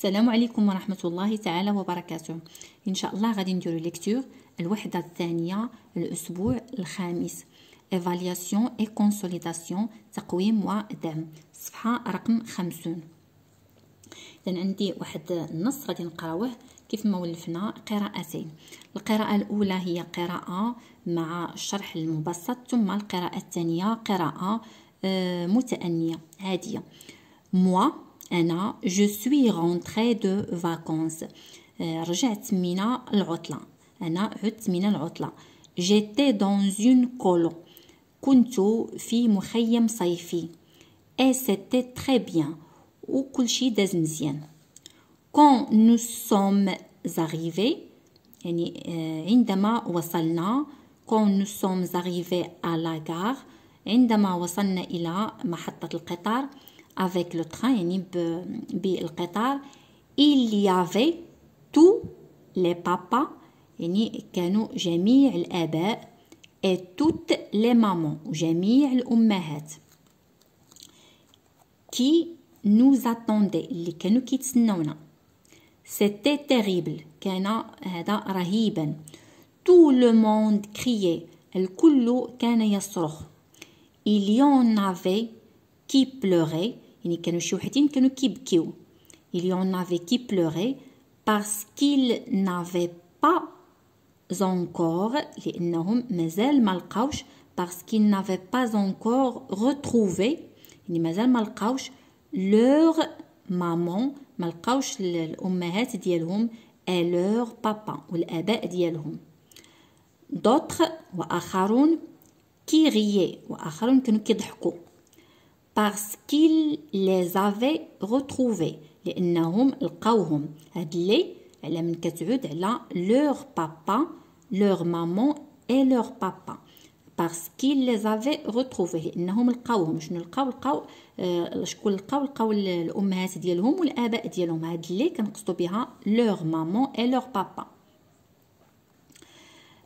السلام عليكم ورحمة الله تعالى وبركاته. إن شاء الله غادي نديرو ليكتور الوحدة الثانية الأسبوع الخامس Évaluation et Consolidation تقويم ودعم صفحة رقم 50. إذن عندي واحد النص غادي نقراوه كيف ما ولفنا قراءتين. القراءة الأولى هي قراءة مع الشرح المبسط، ثم القراءة الثانية قراءة متأنية عادية. Moi أنا je suis rentrée de vacances. رجعت من العطلة. أنا عدت من العطلة. J'étais dans une colo. كنت في مخيم صيفي. Et c'était très bien. وكل شي داز مزيان. Quand nous sommes arrivés يعني عندما وصلنا. Quand nous sommes arrivés à la gare عندما وصلنا إلى محطة القطار avec le train يعني بالقطار. Il y avait tous les papas يعني كانوا جميع الآباء et toutes les mamans وجميع الأمهات qui nous attendaient اللي كانوا كيتسناونا. C'était terrible كان هذا رهيبا. Tout le monde criait الكل كان يصرخ. Il y en avait qui pleuraient يعني كانوا شي وحدين كانوا كيبكيو. Il y en avait qui pleuraient parce qu'ils n'avaient pas encore لأنهم مازال ما لقاوش parce qu'ils n'avaient pas encore retrouvé يعني مازال ما لقاوش leur maman ما لقاوش الأمهات ديالهم et leur papa والآباء ديالهم. D'autres وآخرون qui riaient وآخرون كانوا كيضحكوا parce qu'ils les avaient retrouvés لأنهم لقاوهم. هاد لي على من كتعود على leur papa leur maman et leur papa parce qu'ils les avaient retrouvés لأنهم لقاوهم. شنو لقاو شكون لقاو الأمهات ديالهم والآباء ديالهم. هاد لي كنقصدو بها leur maman et leur papa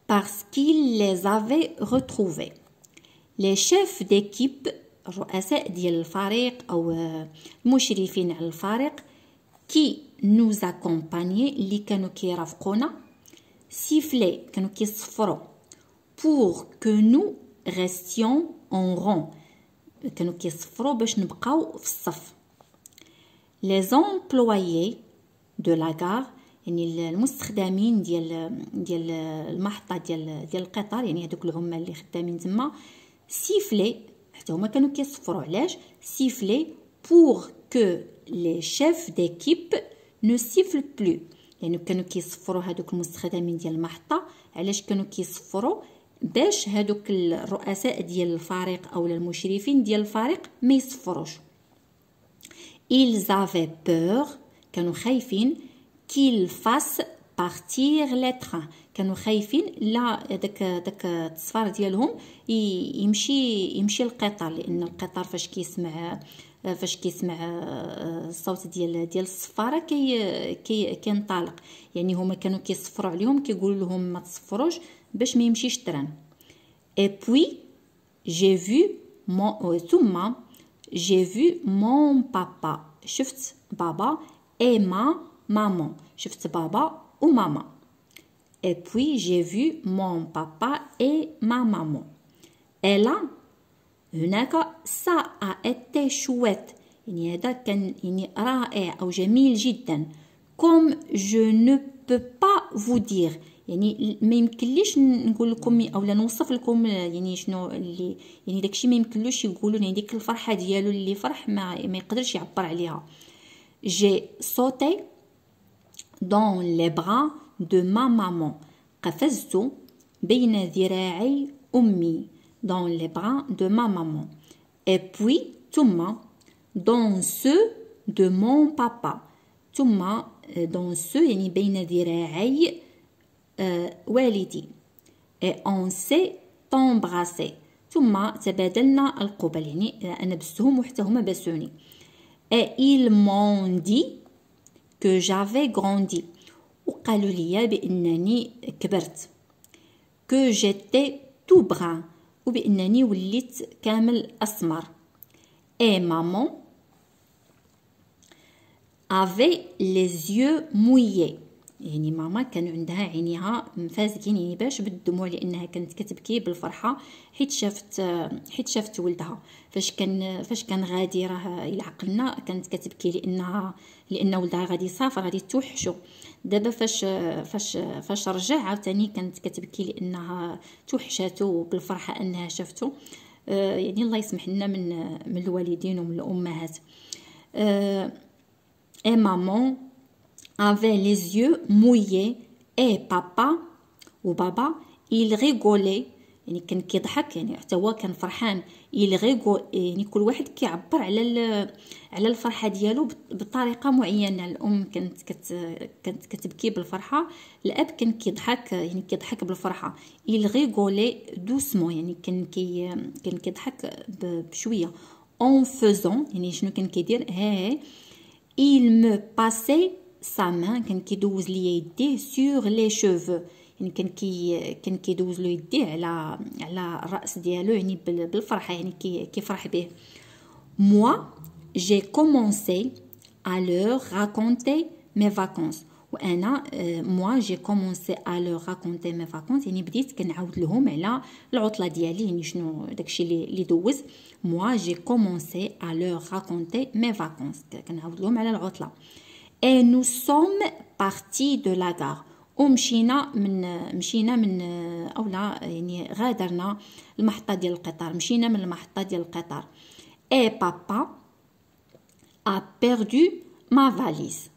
parce qu'ils les avaient retrouvés. Les chefs d'équipe الرؤساء ديال الفريق أو المشرفين على الفريق كي نوز اكومبانيي اللي كانوا كيرافقونا سيفلي كانوا كيصفروا pour que nous restions en rang كانوا كيصفروا باش نبقاو في الصف. les employés de la gare يعني المستخدمين ديال المحطة ديال القطار يعني هذوك العمال اللي خدامين تما سيفلي حتى هما كانوا كيصفروا. علاش سيفلي pour que les chefs d'équipe ne sifflent plus يعني كانوا كيصفروا هذوك المستخدمين ديال المحطة. علاش كانوا كيصفروا؟ باش هذوك الرؤساء ديال الفريق او المشرفين ديال الفريق ما يصفروش. ils avaient peur كانوا خايفين qu'ils fassent partir les trains كانوا خايفين لا داك التصفار ديالهم يمشي القطار لان القطار فاش كيسمع الصوت ديال الصفاره كينطلق يعني هما كانوا كيصفروا عليهم كيقولوا لهم ما تصفروش باش ما يمشيش التران. et puis j'ai vu ثم j'ai vu mon papa شفت بابا et ma maman شفت بابا وماما. et puis j'ai vu mon papa et ma maman. et là هناك ça a été chouette يعني هذا كان يعني رائع أو جميل جدا. comme je ne peux pas vous dire يعني ما يمكنليش نقول لكم أو لا نوصف لكم يعني شنو اللي يعني داكشي ما يمكنلوش يقولوا يعني ديك الفرحة ديالو اللي فرح ما يقدرش يعبر عليها. j'ai sauté dans les bras de ma maman قفزت بين ذراعي أمي dans les bras de ma maman. et puis ثم dans ceux de mon papa ثم dans ceux يعني بين ذراعي والدي. et on s'est embrassé ثم تبادلنا القبل يعني أنا بستهم وحتى هما بسوني. et ils m'ont dit que j'avais grandi وقالوا لي بأنني كبرت. que j'étais tout brun وبأنني وليت كامل أسمر. et maman avait les yeux mouillés. يعني ماما كان عندها عينيها مفازقين يعني باش بالدموع لانها كانت كتبكي بالفرحه حيت شافت ولدها. فاش كان غادي راه يلعقلنا كانت كتبكي لان ولدها غادي يسافر غادي توحشو. دابا فاش رجع عاوتاني كانت كتبكي لانها توحشاتو بالفرحه انها شافته. يعني الله يسمح لنا من الوالدين ومن الامهات. Et maman avait les yeux mouillés et papa وبابا il rigolait يعني كان كيضحك يعني حتى هو كان فرحان. il rigolait يعني كل واحد كيعبر على الفرحه ديالو بطريقه معينه. الام كانت كتبكي بالفرحه، الاب كان كيضحك يعني كيضحك بالفرحه. il rigolait doucement يعني كان كيضحك بشويه. en faisant يعني شنو كان كيدير ها il me passait sa main كان كيدوز لي يديه sur les cheveux يعني كان كيدوز له يديه على الراس ديالو يعني بالفرحه يعني كيفرح به. moi j'ai commencé à leur raconter mes vacances وانا moi j'ai commencé à leur raconter mes vacances يعني بديت كنعاود لهم على العطله ديالي يعني شنو داكشي اللي دوز. moi j'ai commencé à leur raconter mes vacances كنعاود لهم على العطله. et nous sommes partis de la gare ومشينا من اولا يعني غادرنا المحطه ديال القطار. مشينا من المحطه ديال القطار. et papa a perdu ma valise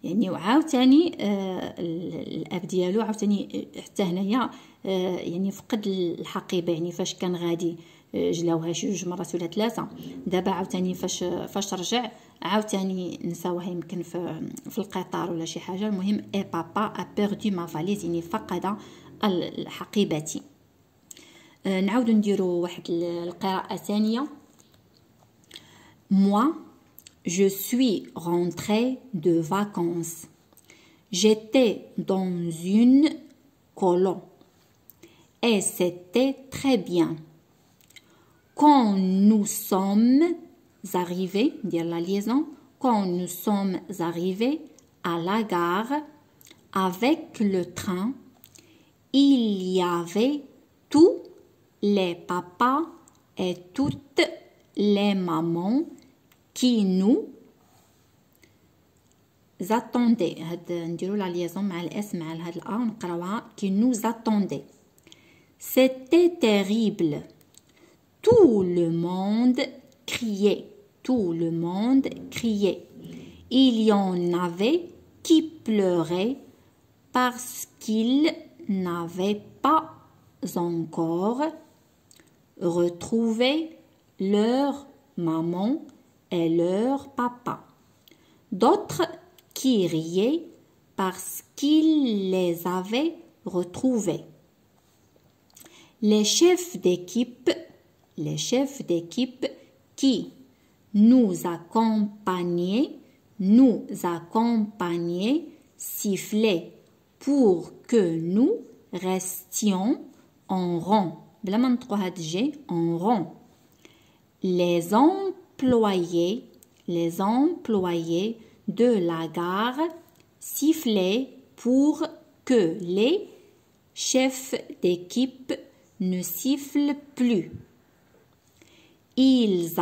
يعني وعاوتاني الاب ديالو عاوتاني حتى هنايا يعني فقد الحقيبه يعني فاش كان غادي جلاوها جوج مرات ولا ثلاثه. دابا عاوتاني فاش رجع عاوتاني نساوها يمكن في القطار ولا شي حاجه. المهم اي بابا ا بيردو ما فاليز يعني فقد حقيبتي. نعاودو نديرو واحد القراءه ثانيه. moi je suis rentrée de vacances. J'étais dans une colo et c'était très bien. Quand nous sommes arrivés, dire la liaison, quand nous sommes arrivés à la gare avec le train, il y avait tous les papas et toutes les mamans qui nous attendaient. نديرو la liaison مع الاس مع هاد الأ ونقراوها qui nous attendaient. C'était terrible. Tout le monde criait. Tout le monde criait. Il y en avait qui pleuraient parce qu'ils n'avaient pas encore retrouvé leur maman et leur papa. D'autres qui riaient parce qu'ils les avaient retrouvés. Les chefs d'équipe qui nous accompagnaient sifflaient pour que nous restions en rang. بلا ما نطقوا هاد الجي en rang. Les employés de la gare sifflaient pour que les chefs d'équipe ne sifflent plus. Ils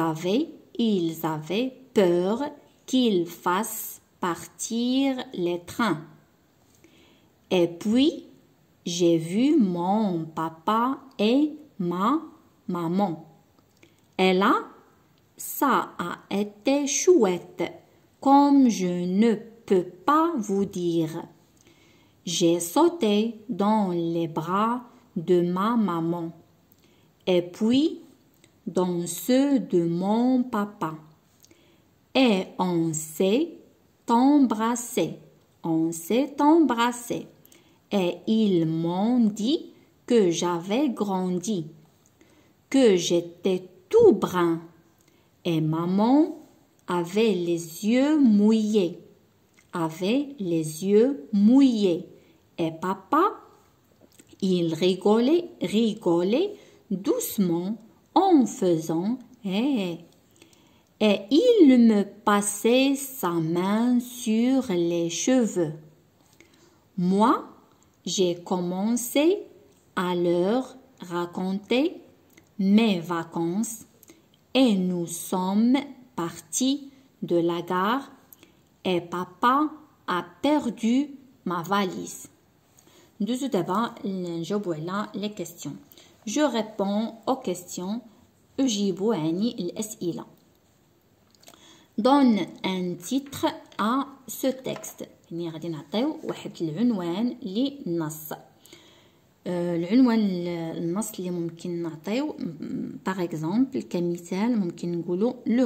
avaient peur qu'ils fassent partir les trains. Et puis, j'ai vu mon papa et ma maman. Et là, ça a été chouette, comme je ne peux pas vous dire. J'ai sauté dans les bras de ma maman, et puis dans ceux de mon papa. Et on s'est embrassé. Et ils m'ont dit que j'avais grandi, que j'étais tout brun. Et maman avait les yeux mouillés. Et papa, il rigolait doucement en faisant et il me passait sa main sur les cheveux. Moi, j'ai commencé à leur raconter mes vacances et nous sommes partis de la gare et papa a perdu ma valise. ندوزو دابا نجاوبو على les questions. Je réponds aux questions. أجيب يعني الأسئلة. Donne un titre à ce texte. يعني غادي نعطيو واحد العنوان للنص. العنوان النص اللي ممكن نعطيو par exemple كمثال ممكن نقولو le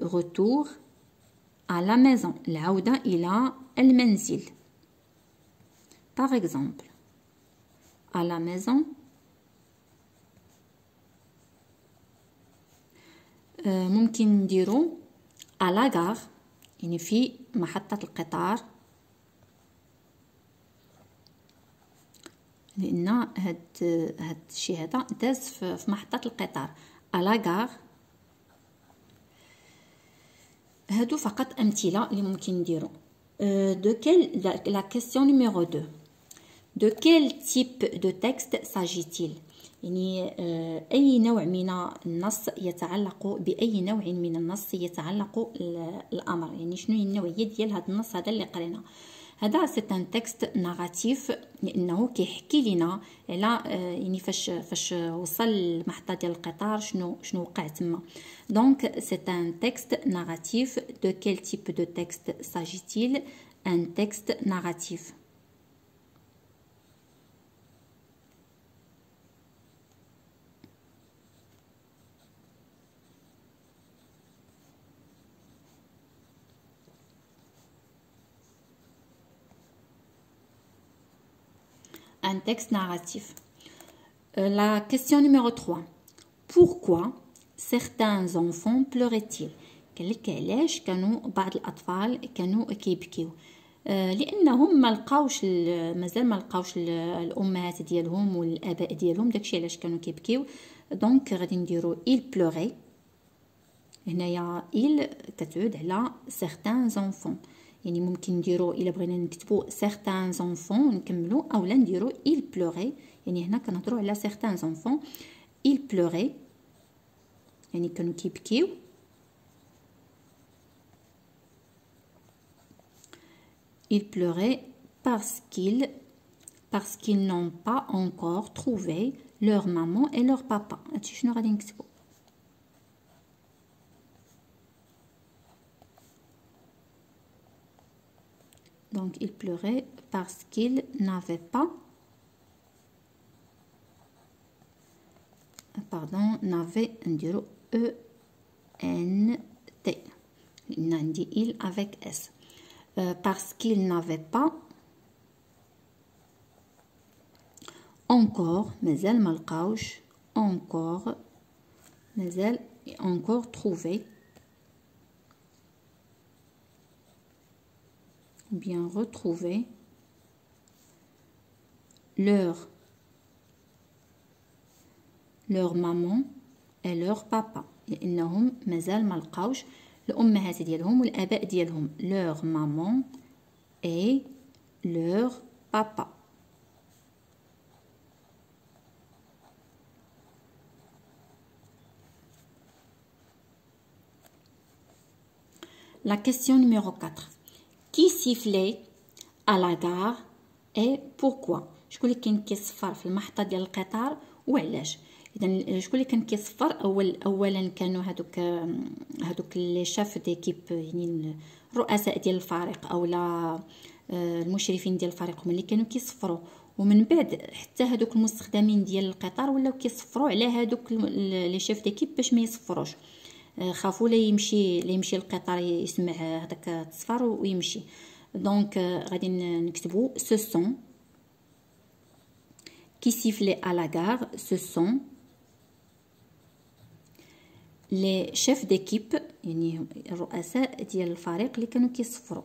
retour à la maison. العودة إلى المنزل. Par exemple, à la maison. ممكن نديرو à la gare يعني في محطة القطار، لأن هاد الشيء هذا داز في محطة القطار. à la gare. هادو فقط أمثلة اللي ممكن نديرو. La question numéro 2. De quel type de texte s'agit-il؟ يعني أي نوع من النص يتعلق بأي نوع من النص يتعلق الأمر، يعني شنو هي النوعية ديال هذا النص هذا اللي قرينا. هذا سي ان تكست ناراتيف لأنه كيحكي لنا على يعني فاش وصل المحطة ديال القطار شنو وقع تما. دونك سي ان تكست ناراتيف. دو كيل تيب دو تكست s'agit-il؟ ان تكست ناراتيف. Un texte narratif. La question numéro 3. Pourquoi certains enfants pleuraient-ils؟ قال لك علاش كانوا بعض الأطفال كانوا كيبكيو. لأنهم مازال ما لقاوش الأمهات ديالهم والآباء ديالهم، داكشي علاش كانوا كيبكيو. دونك غادي نديرو il pleurait. هنايا il كتعود على certains enfants، يعني ممكن نديرو الا بغينا نكتبو certains enfants نكملو، اولا نديرو il pleurait. يعني هنا كنهضروا على certains enfants. il pleurait يعني كانوا كيبكيو. il pleurait parce qu'ils n'ont pas encore trouvé leur maman et leur papa. هادشي شنو غادي نكتبو. Donc, il pleurait parce qu'il n'avait pas, n'avait E-N-T. Nandi il avec S. Parce qu'il n'avait pas encore, مازال ما لقاوش encore trouvé, bien retrouver leur maman et leur papa، لأنهم مازال ما لقاوش الأمهات ديالهم والآباء ديالهم. leur maman et leur papa. La question numéro 4. Qui sifflait à la gare et pourquoi؟ شكون اللي كان كيصفر في المحطة ديال القطار وعلاش؟ اذا شكون اللي كان كيصفر؟ اولا كانوا هادوك لي شاف ديكيب، يعني الرؤساء ديال الفريق اولا المشرفين ديال الفريق هما اللي كانوا كيصفروا، ومن بعد حتى هادوك المستخدمين ديال القطار ولاو كيصفروا على هادوك لي شاف ديكيب باش ما يصفروش. خافوا لا يمشي القطار يسمع هذاك التصفر ويمشي. دونك غادي نكتبوا ce sont qui sifflaient à la gare. Ce sont les chefs d'équipe، يعني الرؤساء ديال الفريق اللي كانوا كيصفروا.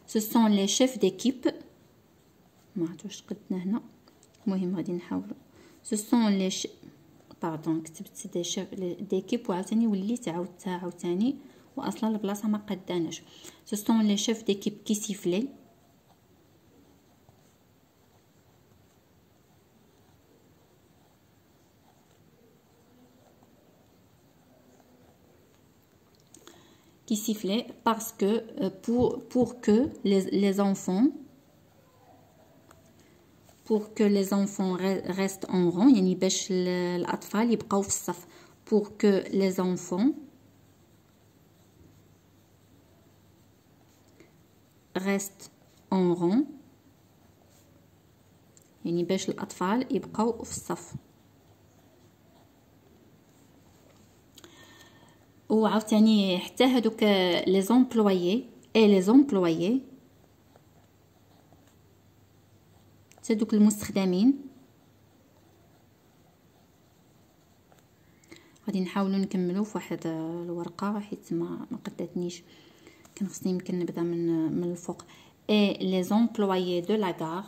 ce sont les chefs d'équipe. ما عرفت واش قدنا هنا، المهم غادي نحاولوا. ce sont les باردون كتبت دي شيف ديكيب وعاوتاني وليت عاودتها عاوتاني واصلا البلاصه ما قداناش. ce sont les chefs d'équipe qui sifflaient. qui sifflaient parce que pour que les enfants restent en rang، يعني باش الأطفال يبقاو في الصف. pour que les enfants restent en rang، يعني باش الأطفال يبقاو في الصف. وعاوتاني حتى هادوك لي زومبلويي اي لي زومبلويي، حتى دوك المستخدمين. غادي نحاولوا نكملوا في واحد الورقه حيت ما قداتنيش، كان خصني يمكن نبدا من الفوق. اي لي زومبلويي دو لا غار،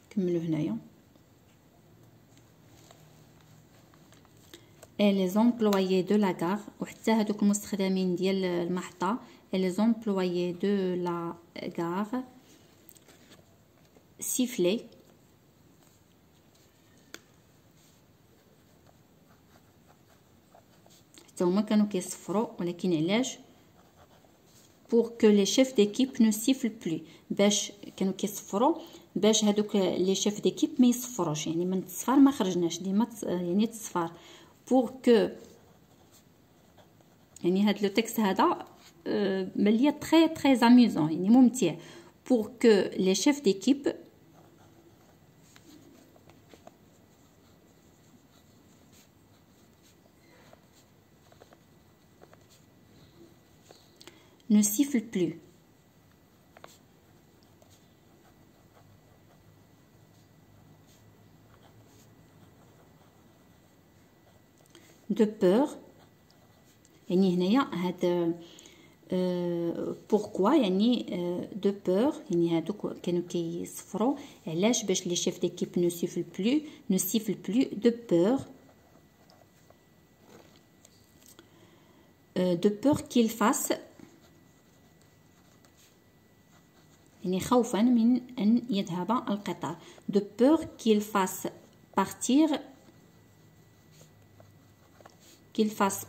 كملوا هنايا. et les employés de la gare، وحتى هادوك المستخدمين ديال المحطة et les employés de la gare sifflaient حتى هما كانوا كيصفروا، ولكن علاش؟ pour que les chefs d'équipe ne sifflent plus، باش كانوا كيصفروا باش هادوك لي شيف ديكيب ما يصفروش، يعني من التصفار ما خرجناش ديما يعني التصفار. pour que يعني هاد لو تكست هذا مليا تري تري اميزون، يعني ممتع. pour que les chefs d'équipe ne sifflent plus. de peur، يعني هنايا هاد pourquoi يعني de peur، يعني هادوك كانوا كيصفروا علاش؟ باش لي شيف ديكيب ne sifflent plus de peur qu'il fasse، يعني خوفا من أن يذهب القطار. de peur qu'il fasse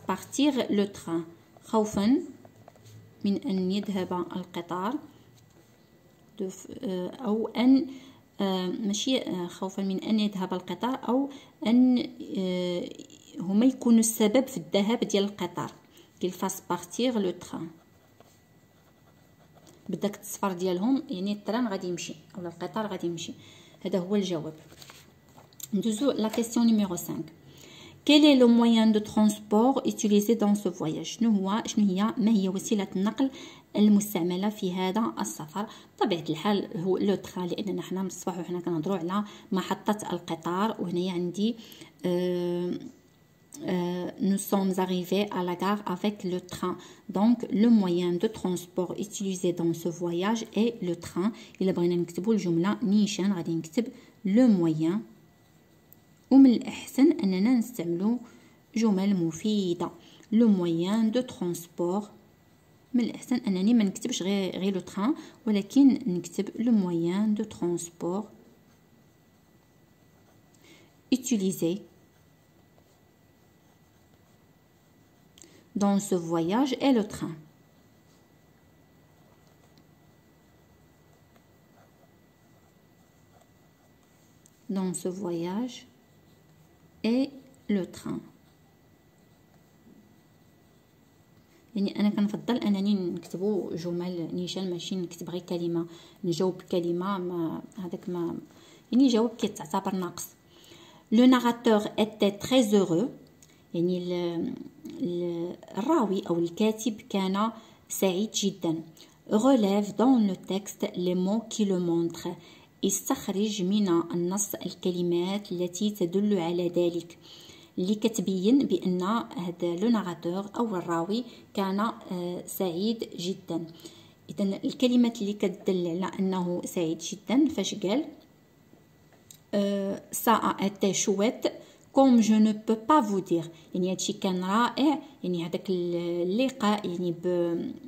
partir le train، خوفا من أن يذهب القطار، أو أن ماشي خوفا من أن يذهب القطار، أو أن هما يكونوا السبب في الذهاب ديال القطار. qu'il fasse partir le train، بداك التصفر ديالهم يعني التران غادي يمشي أو القطار غادي يمشي. هذا هو الجواب. ندوزو لا كيسيون نيميرو 5. quel est le moyen de transport utilisé dans ce voyage؟ ما هي وسيلة النقل المستعملة في هذا السفر؟ طبيعة الحال هو لو تران، لأننا حنا من الصباح وحنا كنهضروا على محطة القطار. وهنايا عندي nous sommes arrivés à la gare avec le train. Donc le moyen de transport utilisé dans ce voyage est le train. إلا بغينا نكتبوا الجملة نيشان غادي نكتب le moyen، ومن الأحسن أننا نستعملوا جمل مفيدة. le moyen de transport، من الأحسن أنني ما نكتبش غير لو تران، ولكن نكتب le moyen de transport utilisé dans ce voyage est le train. dans ce voyage est le train. يعني انا كنفضل انني نكتبوا جمل نيشان، ماشي نكتب غير كلمه نجاوب كلمه ما هذاك ما يعني جواب كيتعتبر ناقص. le narrateur était très heureux، يعني الراوي او الكاتب كان سعيد جدا. relève dans le texte les mots qui le montrent، استخرج من النص الكلمات التي تدل على ذلك. اللي كتبين بان هذا لو ناراتور او الراوي كان سعيد جدا. اذا الكلمات اللي كتدل على انه سعيد جدا فاش قال ça a été chouette comme je ne peux pas vous dire، يعني هادشي كان رائع، يعني هذاك اللقاء يعني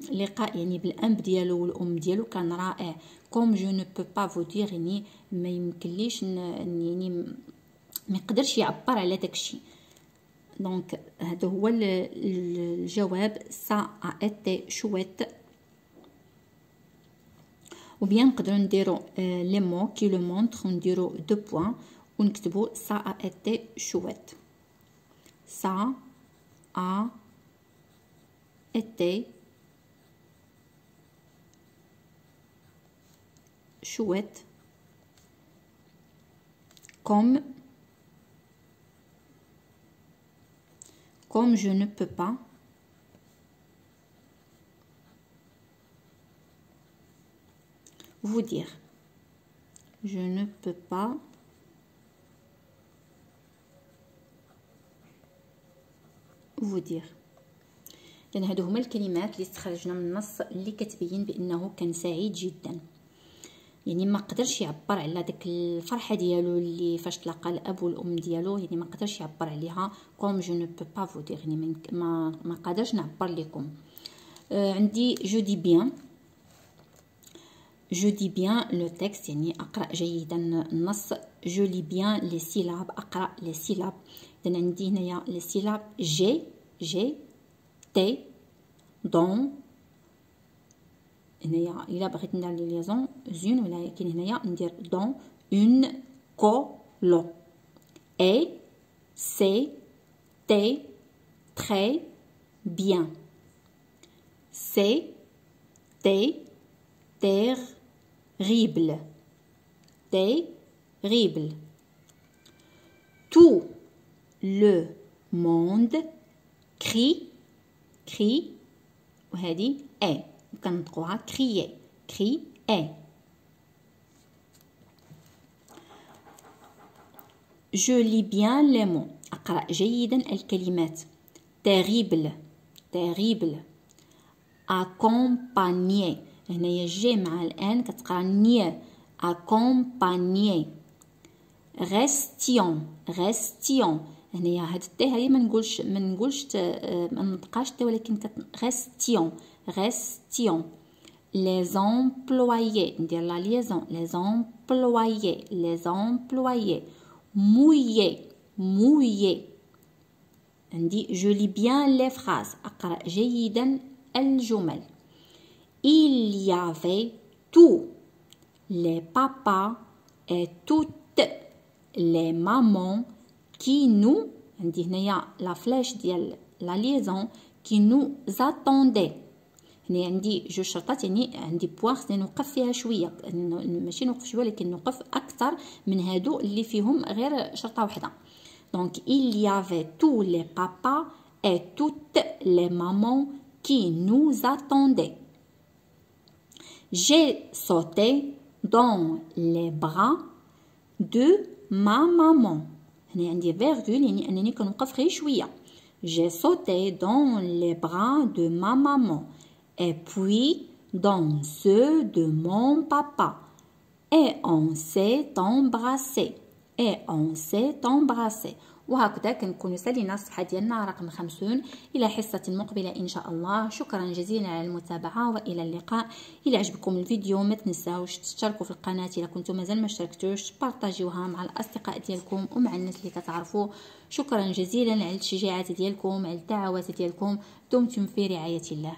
اللقاء يعني بالاب ديالو والام ديالو كان رائع. comme je ne peux pas vous dire يعني ما يمكنليش يعني ما يقدرش يعبر على داكشي. دونك هذا هو الجواب ça a été chouette. ou bien نقدروا نديرو لي مو كي لو مونطر ونديرو دو بوين ونكتبو ça a été chouette. ça a été chouette comme je ne peux pas vous dire. je ne peux pas vous dire. لأن هادو هما الكلمات اللي استخرجنا من النص اللي كتبين بأنه كان سعيد جدا، يعني ما قدرش يعبر على داك الفرحه ديالو اللي فاش تلاقى الاب والام ديالو، يعني ما قدرش يعبر عليها كوم جو نو بو با فو دير، يعني ما قدرش نعبر لكم. عندي جو دي بيان، جو دي بيان لو تكست يعني اقرا جيدا النص. جو لي بيان لي سيلاب، اقرا لي سيلاب. اذا عندي هنايا لي سيلاب جي تي دون، هنايا الا بغيت ندير لي ليزون زون، ولكن هنايا ندير دون اون كولو. اي سي تي تري بيان، سي تي terrible، terrible. tout le monde crie وهذه اي كنطقوها كريي اي. je lis bien les mots، اقرا جيدا الكلمات. terrible accompagner، هنايا جي مع الان كتقرا ني accompagner. restion هنايا هاد التي هي ما نقولش ما نطقاش تي، ولكن restion. les employés ندير لا ليزون les employés. mouiller عندي je lis bien les phrases، اقرا جيدا الجمل. il y avait tous les papas et toutes les mamans qui nous، عندي هنايا لا فلاش ديال لا ليزون qui nous attendaient. هنا عندي جوج شرطات، يعني عندي بوان خصني نوقف فيها شويه، ماشي نوقف شويه ولكن نوقف اكثر من هادو اللي فيهم غير شرطه واحده. دونك il y avait tous les papas et toutes les mamans qui nous attendaient. j'ai sauté dans les bras de ma maman، هنا عندي فيرغول يعني انني كنوقف غير شويه. j'ai sauté dans les bras de ma maman et puis dans ceux de mon papa et on s'est embrassé. وهكذا كنكونوا سالينا الصفحه ديالنا رقم 50. الى حصه مقبله ان شاء الله. شكرا جزيلا على المتابعه والى اللقاء. الى عجبكم الفيديو ما تنساوش تشتركوا في القناه الا كنتم مازال ما اشتركتوش، بارطاجيوها مع الاصدقاء ديالكم ومع الناس اللي كتعرفوا. شكرا جزيلا على التشجيعات ديالكم، على الدعوات ديالكم. دمتم في رعايه الله.